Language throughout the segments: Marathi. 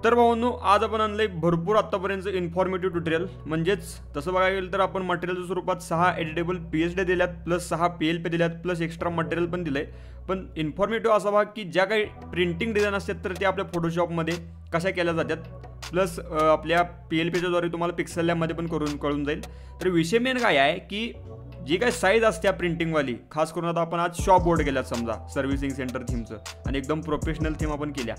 तर भावांनो, आज आपण आणलंय भरपूर आत्तापर्यंत इन्फॉर्मेटिव्ह ट्युटोरियल. म्हणजेच तसं बघायला गेलं तर आपण मटेरियलच्या स्वरूपात 6 एडिटेबल PSD दिल्यात, प्लस 6 PLP दिल्यात, प्लस एक्स्ट्रा मटेरियल पण दिलंय. पण इन्फॉर्मेटिव्ह असा भाग की ज्या काही प्रिंटिंग डिझाईन असतात तर ते आपल्या फोटोशॉपमध्ये कशा केल्या जातात, प्लस आपल्या PLPच्या द्वारे तुम्हाला पिक्सेल लॅबमध्ये पण कळून जाईल. तर विषय मेन काय आहे की जी काही साईज असते प्रिंटिंगवाली, खास करून आता आपण आज शॉप बोर्ड केल्यात समजा सर्व्हिसिंग सेंटर थीमचं, आणि एकदम प्रोफेशनल थीम आपण केल्या.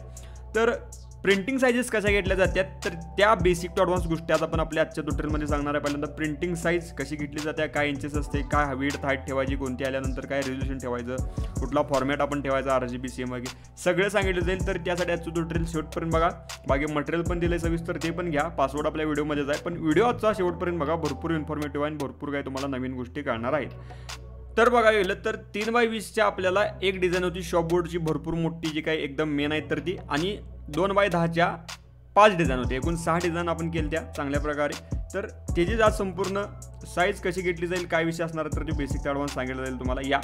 तर प्रिंटिंग साईजेस कशा घेतल्या जातात तर त्या बेसिक टू ॲडव्हान्स गोष्टी आज आपण आपल्या आजच्या ट्युटोरियलमध्ये सांगणार आहे. पहिल्यांदा प्रिंटिंग साईज कशी घेतली जाते, काय इंचेस असते, काय विड्थ हाईट ठेवायची, कोणती आल्यानंतर काय रेझोल्युशन ठेवायचं, कुठला फॉर्मॅट आपण ठेवायचा, RGB CM वगैरे सगळं सांगितलं जाईल. तर त्यासाठी आजचं ट्युटोरियल शेवटपर्यंत बघा. बाकी मटेरियल पण दिलं सविस्तर, ते पण घ्या. पासवर्ड आपल्या व्हिडिओमध्येच आहे, पण व्हिडिओ आजचा शेवटपर्यंत बघा. भरपूर इन्फॉर्मेटिव्ह आहे आणि भरपूर काही तुम्हाला नवीन गोष्टी कळणार आहेत. तर बघा गेलं तर 3x20च्या आपल्याला एक डिझाईन होती शॉप बोर्डची, भरपूर मोठी, जी काही एकदम मेन आहे तर ती, आणि 2x10च्या 5 डिझाईन होते. एकूण 6 डिझाईन आपण केल्या त्या चांगल्या प्रकारे. तर त्याची आज संपूर्ण साईज कशी घेतली जाईल, काय विषय असणार तर ते बेसिक ॲडव्हान्स सांगितलं जाईल तुम्हाला. या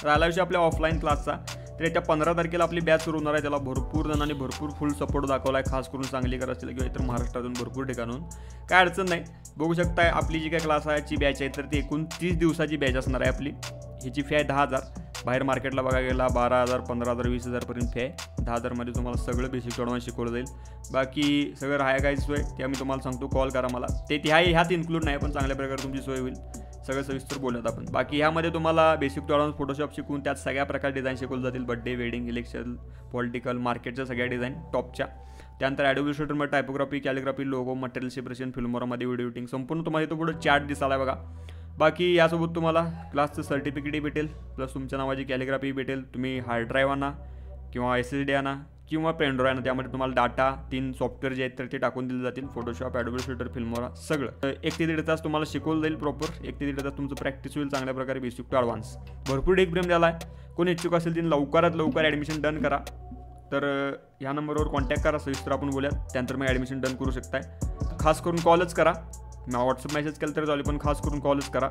राहिला विषय आपल्या ऑफलाईन क्लासचा. तर येत्या 15 तारखेला आपली बॅच सुरू होणार आहे. त्याला भरपूर जणांनी भरपूर फुल सपोर्ट दाखवला आहे, खास करून सांगलीकर असतील किंवा इतर महाराष्ट्रातून भरपूर ठिकाणून. काय अडचण नाही, बघू शकताय आपली जी काय क्लास आहे ची बॅच आहे तर ती एकूण 30 दिवसाची बॅच असणार आहे आपली. ह्याची फी आहे 10,000. बाहेर मार्केटला बघायला गेला 12,000, 15,000, 20,000 पर्यंत फी आहे. 10,000मध्ये तुम्हाला सगळं बेसिक ॲडव्हान्स शिकवलं जाईल. बाकी सगळं राहाय काय सोय ते आम्ही तुम्हाला सांगतो, कॉल करा मला. ते ह्यात इन्क्लूड नाही, पण चांगल्या प्रकारे तुमची सोय होईल. सगळं सविस्तर बोलत आपण. बाकी ह्यामध्ये तुम्हाला बेसिक टू ॲडव्हान्स फोटोशॉप शिकून त्यात सगळ्या प्रकार डिझाईन शिकवले जातील. बर्थडे, वेडिंग, इलेक्शन, पॉलिटिकल, मार्केटच्या सगळ्या डिझाईन टॉपच्या. त्यानंतर ॲडोबी इलस्ट्रेटरमध्ये typography, calligraphy, logo, material separation, फिल्मोरामध्ये व्हिडिओ एडिटिंग, संपूर्ण तुम्हाला इथं पुढे चार्ट दिसायला बघा. बाकी यासोबत तुम्हाला क्लासचं सर्टिफिकेटही भेटेल, प्लस तुमच्या नावाची कॅलिग्राफी भेटेल. तुम्ही हार्ड ड्राईव्ह आणा किंवा SSD आणा किंवा पेन ड्राईव्ह आणा. त्यामध्ये तुम्हाला डाटा 3 सॉफ्टवेअर जे आहेत तर ते टाकून दिले जातील. फोटोशॉप, ॲडोबी इलस्ट्रेटर, फिल्मोरा सगळं 1 ते 1.5 तास तुम्हाला शिकवलं जाईल प्रॉपर. 1 ते 1.5 तास तुमचं प्रॅक्टिस होईल चांगल्या प्रकारे बेसिक टू ॲडव्हान्स. भरपूर डेक प्रेम द्यायला आहे. कोणी इच्छुक असेल तिने लवकरात लवकर ॲडमिशन डन करा. तर ह्या नंबरवर कॉन्टॅक्ट करा, सविस्तर आपण बोलूयात. त्यानंतर मग ॲडमिशन डन करू शकताय. खास करून कॉलच करा. व्हॉट्सअप मेसेज केलं तर चालेल, पण खास करून कॉलच करा,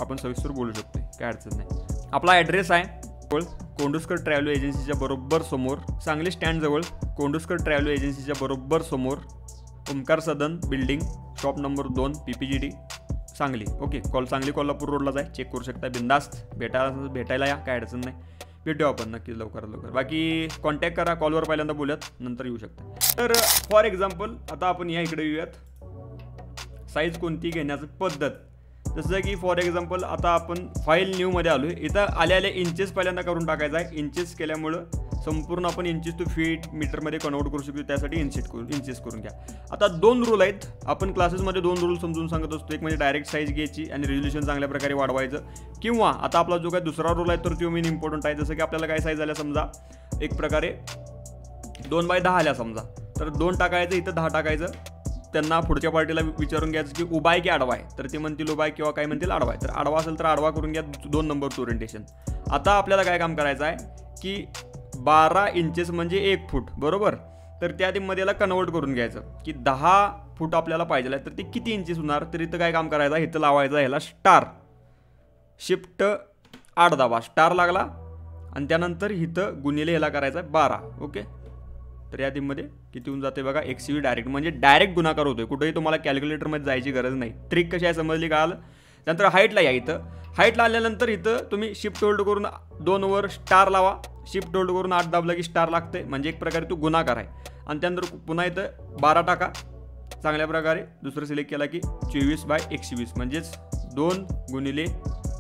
आपण सविस्तर बोलू शकतो, काय अडचण नाही. आपला ॲड्रेस आहे कोंडुस्कर ट्रॅव्हल एजन्सीच्या बरोबर समोर, सांगली स्टँडजवळ कोंडुस्कर ट्रॅव्हल एजन्सीच्या बरोबर समोर, Omkar Sadan building, shop number 2, PPGD, Sangli. Okay, Sangli Kolhapur रोडलाच आहे, चेक करू शकता. बिंदास्त भेटायला या, काय अडचण नाही. भेटू आपण नक्की लवकरात लवकर. बाकी कॉन्टॅक्ट करा, कॉलवर पहिल्यांदा बोलूयात, नंतर येऊ शकता. तर फॉर एक्झाम्पल आता आपण या इकडे येऊयात, साईज कोणती घेण्याची पद्धत. जसं की फॉर एक्झाम्पल आता आपण फाईल न्यूमध्ये आलो आहे. इथं आल्या इंचेस पहिल्यांदा करून टाकायचं आहे. इंचेस केल्यामुळं संपूर्ण आपण इंचेस टू फीट मीटरमध्ये कन्वर्ट करू शकतो. त्यासाठी इंचेस करून घ्या. आता 2 रूल आहेत. आपण क्लासेसमध्ये 2 रूल समजून सांगत असतो. एक म्हणजे डायरेक्ट साईज घ्यायची आणि रेझोल्युशन चांगल्या प्रकारे वाढवायचं, किंवा आता आपला जो काही दुसरा रूल आहे तर तो मेन इम्पॉर्टंट आहे. जसं की आपल्याला काय साईज आल्या समजा एक प्रकारे 2x10 आल्या समजा, तर 2 टाकायचं, इथं 10 टाकायचं. त्यांना पुढच्या पार्टीला विचारून घ्यायचं की उभा आहे की आडवा आहे, तर ते म्हणतील उभा आहे किंवा काय म्हणतील आडवा आहे. तर आडवा असेल तर आडवा करून घ्या, 2 नंबरचं ओरिएंटेशन. आता आपल्याला काय काम करायचं आहे की 12 इंचेस म्हणजे 1 फूट बरोबर. तर त्या मध्ये याला कन्वर्ट करून घ्यायचं की 10 फूट आपल्याला पाहिजे आहे, तर ते किती इंचेस होणार. तर इथं काय काम करायचं, इथं लावायचं ह्याला स्टार, शिफ्ट 8 दाबा, स्टार लागला, आणि त्यानंतर इथं गुणिले ह्याला करायचं आहे 12. ओके, तर या टीममध्ये किती होऊन जाते बघा, XCV डायरेक्ट, म्हणजे डायरेक्ट गुणाकार होतोय. कुठेही तुम्हाला कॅल्क्युलेटरमध्ये जायची गरज नाही. ट्रिक कशी आहे समजली का. त्यानंतर हाईटला या. इथं हाईटला आल्यानंतर इथं तुम्ही शिफ्ट होल्ड करून 2 वर स्टार लावा, शिफ्ट होल्ड करून 8 दाबला की स्टार लागते, म्हणजे एक प्रकारे तो गुणाकार आहे. आणि त्यानंतर पुन्हा इथं 12 टाका चांगल्या प्रकारे. दुसरं सिलेक्ट केला की 24/120, म्हणजेच 2 गुणिले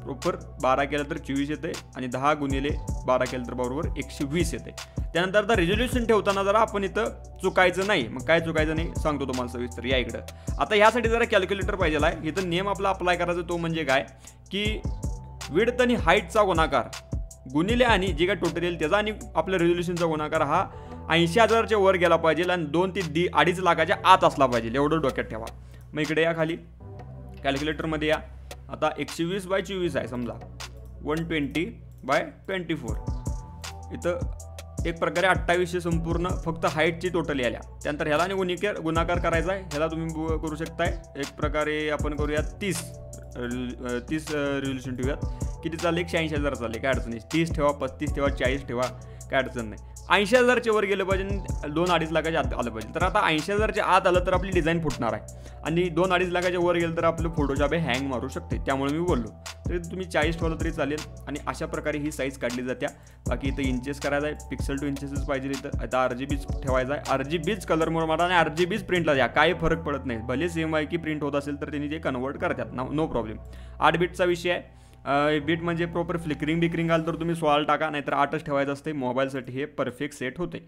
प्रॉपर 12 केलं तर 24 येते, आणि 10 गुणिले 12 केलं तर बरोबर 120 येते. त्यानंतर आता रेझोल्युशन ठेवताना जरा आपण इथं चुकायचं नाही. मग काय चुकायचं नाही सांगतो तुम्हाला सविस्तर. या इकडं आता ह्यासाठी जरा कॅल्क्युलेटर पाहिजे आहे. इथं नियम आपला अप्लाय करायचा, तो म्हणजे काय की विड्थ आणि हाईटचा गुणाकार गुणिले आणि जे काय टोटल येईल त्याचा आणि आपल्या रेझोल्युशनचा गुणाकार हा 80,000च्या वर गेला पाहिजे आणि 2 ते 2.5 लाखाच्या आत असला पाहिजे, एवढं डोक्यात ठेवा. मग इकडे या खाली कॅल्क्युलेटरमध्ये या. आता 120/24 आहे समजा, 120/24. इथं एक प्रकारे 2800 संपूर्ण फक्त हाईटची टोटल आल्या. त्यानंतर ह्याला आणि गुणाकार करायचा आहे. ह्याला तुम्ही करू शकताय एक प्रकारे, आपण करूयात 30 रेझोल्युशन ठेवूयात. किती चालले, 180,000 चालले, काय अडचण नाही. 30 ठेवा, 35 ठेवा, 40 ठेवा, काय अडचण नाही. 80,000च्या वर गेलं पाहिजे, 2-2.5 लाखाच्या आत आलं पाहिजे. तर आता 80,000च्या आत आलं तर आपली डिझाईन फुटणार आहे आणि 2-2.5 लाखाच्या वर गेलं तर आपलं फोटोशॉप हे हँग मारू शकते. त्यामुळे मी बोललो तरी तुम्ही 40 ठेवलं तरी चालेल. आणि अशा प्रकारे ही साईज काढली जाते. बाकी इथं इंचेस करायचं आहे, पिक्सल टू इंचेसच पाहिजे. इथं आता RGBच ठेवायचा आहे. RGBच कलरमुळे मला आणि RGBच प्रिंटला द्या, काही फरक पडत नाही. भले सेम आहे की प्रिंट होत असेल तर त्यांनी ते कन्वर्ट करतात, नो प्रॉब्लेम. 8 बीटचा विषय आहे. बीट म्हणजे प्रॉपर फ्लिकरिंग आलं तर तुम्ही 16 टाका, नाहीतर 8च ठेवायचं असते. मोबाईलसाठी हे परफेक्ट सेट होते.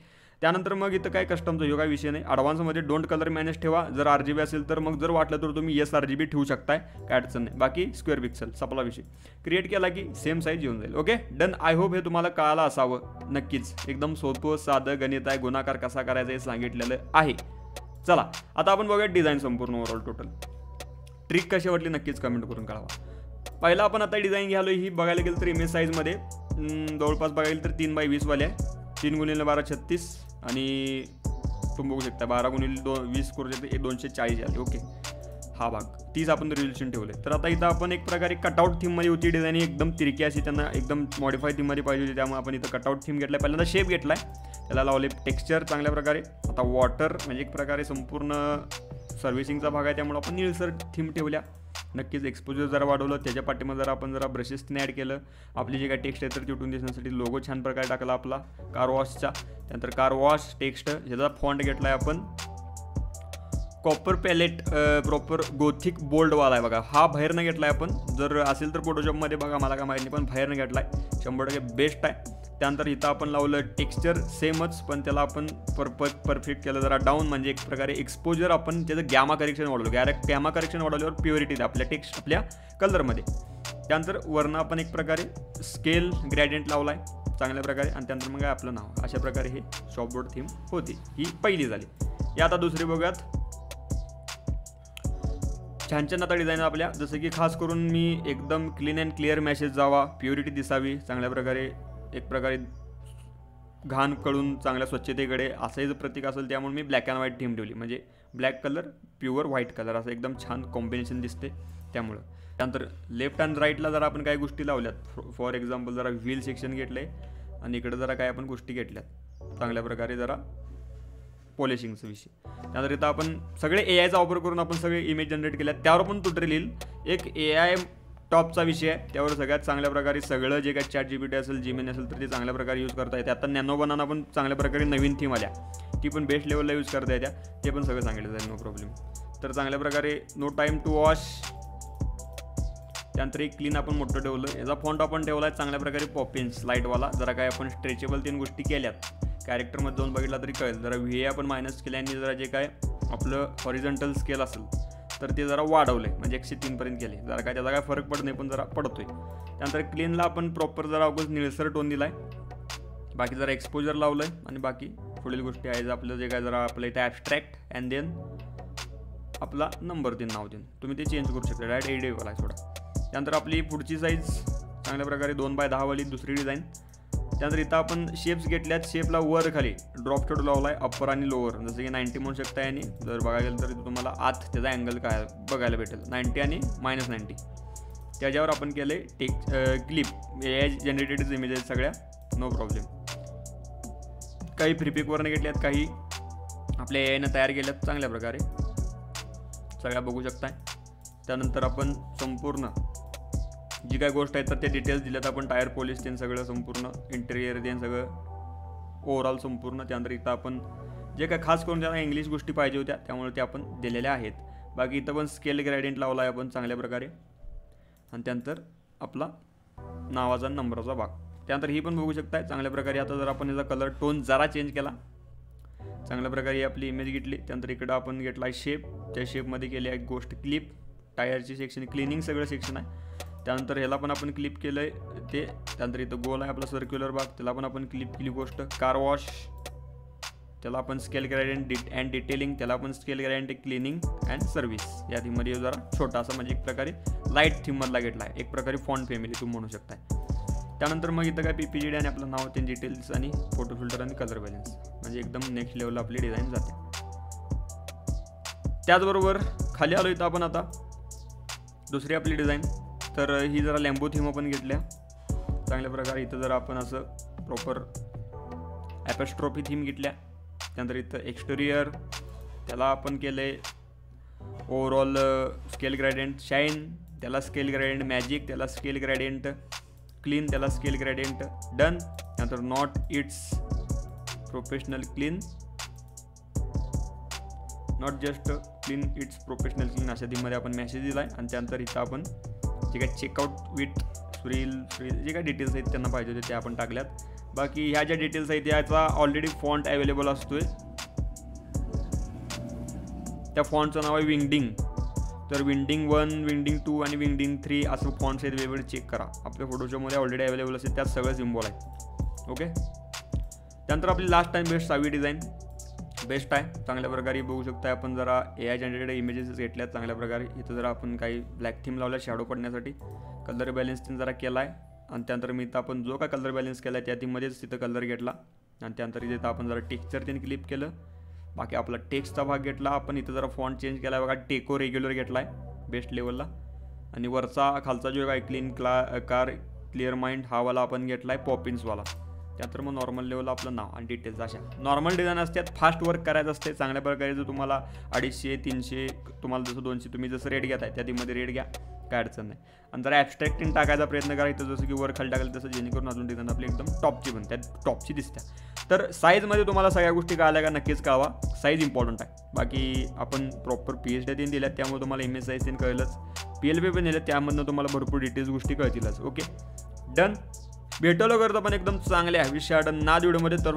त्यानंतर मग इथं काय कस्टमचा ह्यो काय विषय नाही. ॲडव्हान्समध्ये डोंट कलर मॅनेज ठेवा. जर RGB असेल तर मग जर वाटलं तर तुम्ही RGB ठेवू शकताय, काय अडचण नाही. बाकी स्क्वेअर पिक्सल संपला विषय. क्रिएट केला की सेम साईज येऊन जाईल. Okay done. आय होप हे तुम्हाला कळालं असावं. नक्कीच एकदम सोपं साधं गणित आहे. गुणाकार कसा करायचा हे सांगितलेलं आहे. चला आता आपण बघूया डिझाईन संपूर्ण ओव्हरऑल टोटल. ट्रिक कशी वाटली नक्कीच कमेंट करून कळवा. पहिला आपण आता डिझाईन घ्यालो. ही बघायला गेलं तर इमेज साईजमध्ये जवळपास बघायला गेलं तर 3x20 वाले आहे. 3x12 36 आणि तुम्ही बघू शकता 12x20 करू शकता 240 आले. ओके हा भाग 30 आपण रिझोल्यूशन ठेवले. तर आता इथं आपण एक प्रकारे कटआउट थीममध्ये होती डिझाईन, एकदम तिरकी अशी त्यांना एकदम मॉडिफाय थीममध्ये पाहिजे होती. त्यामुळे आपण इथं कटआउट थीम घेतला. पहिल्यांदा शेप घेतला आहे, त्याला लावले टेक्स्चर चांगल्या प्रकारे. आता वॉटर म्हणजे एक प्रकारे संपूर्ण सर्व्हिसिंगचा भाग आहे त्यामुळे आपण निळसर थीम ठेवल्या. नक्कीच एक्सपोजर जरा वाढवलं, त्याच्या पाठीमध्ये जरा ब्रशेसने ॲड केलं. आपली जे काही टेक्स्ट आहे तर तिथून दिसण्यासाठी लोगो छान प्रकारे टाकला आपला कार वॉशचा. त्यानंतर कार वॉश टेक्स्ट ह्याचा फॉन्ट घेतला आहे आपण कॉपर पॅलेट, प्रॉपर गोथिक बोल्डवाला आहे बघा. हा बाहेरनं घेतला आहे आपण, जर असेल तर फोटोशॉपमध्ये बघा, मला काय माहिती नाही, पण बाहेरनं घेतला आहे. 100% बेस्ट आहे. त्यानंतर इथं आपण लावलं टेक्स्चर सेमच, पण त्याला आपण परफेक्ट केलं जरा डाऊन, म्हणजे एक प्रकारे एक्सपोजर आपण त्याचं गॅमा करेक्शन वाढवलं. गॅमा करेक्शन वाढवल्यावर प्युरिटी आपल्या टेक्स्ट आपल्या कलरमध्ये. त्यानंतर वरनं आपण एक प्रकारे स्केल ग्रॅडियंट लावला आहे चांगल्या प्रकारे. आणि त्यानंतर मग आपलं नाव. अशा प्रकारे हे शॉपबोर्ड थीम होती. ही पहिली झाली. या आता दुसरी बघूयात. छान आता डिझाईन आपल्या, जसं की खास करून मी एकदम क्लीन अँड क्लिअर मॅसेज जावा, प्युरिटी दिसावी चांगल्या प्रकारे, एक प्रकारे घाण कळून चांगल्या स्वच्छतेकडे असंही जर प्रतीक असेल. त्यामुळे मी ब्लॅक अँड व्हाईट थीम ठेवली, म्हणजे black colour pure white colour असं एकदम छान कॉम्बिनेशन दिसते त्यामुळं. त्यानंतर लेफ्ट अँड राईटला जरा आपण काही गोष्टी लावल्यात. फॉर एक्झाम्पल जरा व्हील सेक्शन घेतलं आहे आणि इकडे जरा काय आपण गोष्टी घेतल्यात चांगल्या प्रकारे जरा पॉलिशिंगचा विषय. त्यानंतर इथं आपण सगळे AIचा वापर करून आपण सगळे इमेज जनरेट केल्यात. त्यावर पण ट्युटोरियल येईल. एक AI टॉपचा विषय आहे, त्यावर सगळ्यात चांगल्या प्रकारे सगळं जे काही ChatGPT असेल, Gemini असेल तर ते चांगल्या प्रकारे यूज करता येते. आता नॅनो बनाना पण चांगल्या प्रकारे नवीन थीम आल्या, ती पण बेस्ट लेवलला यूज करता येत्या. ते पण सगळं सांगितलं जाईल, नो प्रॉब्लेम. तर चांगल्या प्रकारे नो टाईम टू वॉश. त्यानंतर एक क्लीन आपण मोठं ठेवलं. याचा फॉन्ट आपण ठेवला आहे चांगल्या प्रकारे पॉपिन स्लाईडवाला. जरा काय आपण स्ट्रेचेबल 3 गोष्टी केल्यात. कॅरेक्टरमध्ये जाऊन बघितला तरी कळेल. जरा VA आपण मायनस केल्या आणि जरा जे काय आपलं हॉरिझॉन्टल स्केल असेल तर ते जरा वाढवले, म्हणजे 103पर्यंत केले. जरा काय त्याचा काय फरक पडत नाही, पण जरा पडतोय. त्यानंतर क्लीनला आपण प्रॉपर जरा अगोदर निळसर टोन दिला आहे. बाकी जरा एक्सपोजर लावलं आहे आणि बाकी पुढील गोष्टी आहे आपलं जे काय जरा आपलं इथं ॲबस्ट्रॅक्ट अँड देन आपला नंबर देऊन नाव देऊन तुम्ही ते चेंज करू शकता. डायरेक्ट एडिटवाला आहे थोडा. त्यानंतर आपली पुढची साईज चांगल्या प्रकारे 2x10 वाली दुसरी डिझाईन. त्यानंतर इथं आपण शेप्स घेतल्यात. शेपला वर खाली ड्रॉप शॉट लावला आहे, अप्पर आणि लोअर. जसं की 90 म्हणू शकता आणि जर बघायला गेलं तर तुम्हाला आत त्याचा अँगल काय बघायला भेटेल 90 आणि -90. त्याच्यावर आपण केले क्लिप AI जनरेटेड इमेजेस सगळ्या, नो प्रॉब्लेम. काही फ्रीपिकवरनं घेतल्यात, काही आपल्या AIनं तयार केल्यात चांगल्या प्रकारे सगळ्या बघू शकताय. त्यानंतर आपण संपूर्ण जी काय गोष्ट आहेत तर ते डिटेल्स दिल्यात आपण. टायर पॉलिश ते सगळं संपूर्ण इंटेरियर ते सगळं ओव्हरऑल संपूर्ण. त्यानंतर इथं आपण जे काय खास करून ज्यांना इंग्लिश गोष्टी पाहिजे होत्या त्यामुळे ते आपण दिलेल्या आहेत. बाकी इथं पण स्केल ग्रॅडियंट लावला आहे आपण चांगल्या प्रकारे. आणि त्यानंतर आपला नावाचा नंबरचा भाग. त्यानंतर ही पण बघू शकताय चांगल्या प्रकारे. आता जर आपण याचा कलर टोन जरा चेंज केला चांगल्या प्रकारे, ही आपली इमेज घेतली. त्यानंतर इकडं आपण घेतला आहे शेप, त्या शेपमध्ये केली आहे गोष्ट क्लिप. टायरची सेक्शन क्लिनिंग सगळं सेक्शन आहे. त्यानंतर ह्याला पण आपण क्लिप केलं आहे ते. त्यानंतर इथं गोल आहे आपला सर्क्युलर भाग, त्याला पण आपण क्लिप केली गोष्ट. कार वॉश त्याला आपण स्केल ग्रॅडियंट अँड डिटेलिंग, त्याला आपण scale gradient cleaning and service. या थीममध्ये जरा छोटा असा म्हणजे एक प्रकारे लाईट थीममधला घेतला आहे, एक प्रकारे फॉन्ट फॅमिली तुम्ही म्हणू शकताय. त्यानंतर मग इथं काय PPGD आणि आपलं नाव ते डिटेल्स आणि फोटो फिल्टर आणि कलर बॅलन्स, म्हणजे एकदम नेक्स्ट लेवलला आपली डिझाईन जाते. त्याचबरोबर खाली आलो इथं आपण आता दुसरी आपली डिझाईन. तर ही जरा लॅम्बो थीम आपण घेतल्या चांगल्या प्रकारे. इथं जरा आपण असं प्रॉपर ॲपस्ट्रॉफी थीम घेतल्या. त्यानंतर इथं एक्सटेरियर त्याला आपण केलं आहे ओव्हरऑल स्केल ग्रॅडियंट शाईन, त्याला स्केल ग्रॅडियंट मॅजिक, त्याला स्केल ग्रॅडियंट क्लीन, त्याला स्केल ग्रॅडियंट डन. त्यानंतर not it's professional clean, not just clean it's professional clean अशा थीममध्ये आपण मेसेज दिला आहे. आणि त्यानंतर इथं आपण जे काय चेकआउट विथ सुरील जे काय डिटेल्स आहेत त्यांना पाहिजे होते ते आपण टाकल्यात. बाकी ह्या ज्या डिटेल्स आहेत याचा ऑलरेडी फॉन्ट अवेलेबल असतोय. त्या फॉन्टचं नाव आहे विंगडिंग. तर विंडिंग 1, विंडिंग 2 आणि विंडिंग 3 असं फॉन्ट्स आहेत वेगवेगळे. चेक करा, आपल्या फोटोशॉपमध्ये ऑलरेडी अवेलेबल असेल, त्यात सगळं सिम्बॉल आहे. ओके. त्यानंतर आपली लास्ट टाईम बेस्ट 6वी डिझाईन बेस्ट आहे, चांगल्या प्रकारे बघू शकता. आपण जरा AI जनरेटेड इमेजेस घेतल्यात चांगल्या प्रकारे. इथं जरा आपण काही ब्लॅक थीम लावल्या शॅडो पडण्यासाठी. कलर बॅलेन्स त्यांनी जरा केला आहे. आणि त्यानंतर मी इथं आपण जो काय कलर बॅलेन्स केला आहे त्या थीममध्येच तिथं कलर घेतला. आणि त्यानंतर इथं आपण जरा टेक्स्चर त्यांनी क्लिप केलं. बाकी आपला टेक्स्टचा भाग घेतला आपण. इथं जरा फॉन्ट चेंज केला आहे बघा, टेको रेग्युलर घेतला आहे बेस्ट लेवलला. आणि वरचा खालचा जो काय क्लीन कार क्लिअर माइंड हा वाला आपण घेतला आहे पॉपिन्सवाला. त्यानंतर मग नॉर्मल लेवलला आपलं नाव आणि डिटेल्स अशा नॉर्मल डिझाईन असतात. फास्ट वर्क करायचं असते चांगल्या प्रकारे. जर तुम्हाला 250, 300 तुम्हाला जसं 200 तुम्ही जसं रेट घेताय त्या तीमध्ये रेट घ्या, काय अडचण नाही. आणि जरा ॲबस्ट्रॅक्टिंग टाकायचा प्रयत्न करा इथं, जसं की वर खाली टाकाल तसं, जेणेकरून अजून डिझाईन आपली एकदम टॉपची बनते, टॉपची दिसते. तर साईजमध्ये तुम्हाला सगळ्या गोष्टी कळाल्या का नक्कीच कळवा, साईज इम्पॉर्टंट आहे. बाकी आपण प्रॉपर PSD तीन दिल्यात त्यामुळे तुम्हाला इमेज साईज तीन कळलंच. PLP पण दिलं त्यामधनं तुम्हाला भरपूर डिटेल्स गोष्टी कळतीलच. Okay done. भेटलो करतो पण एकदम चांगल्या विषयात ना व्हिडिओमध्ये. तर